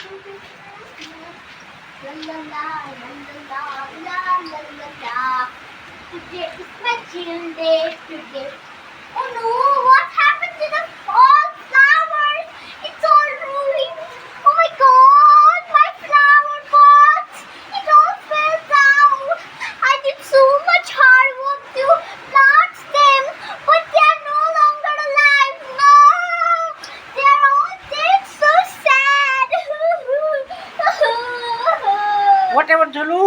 La la la la la la la la la. Today is my chill day today. Oh no, what happened to the fall flowers? It's all ruined. Oh my god, my flower pots. It all fell down. I did so much hard work to plant them, but they are no longer alive. No, they are all dead. So sad. What about Julu?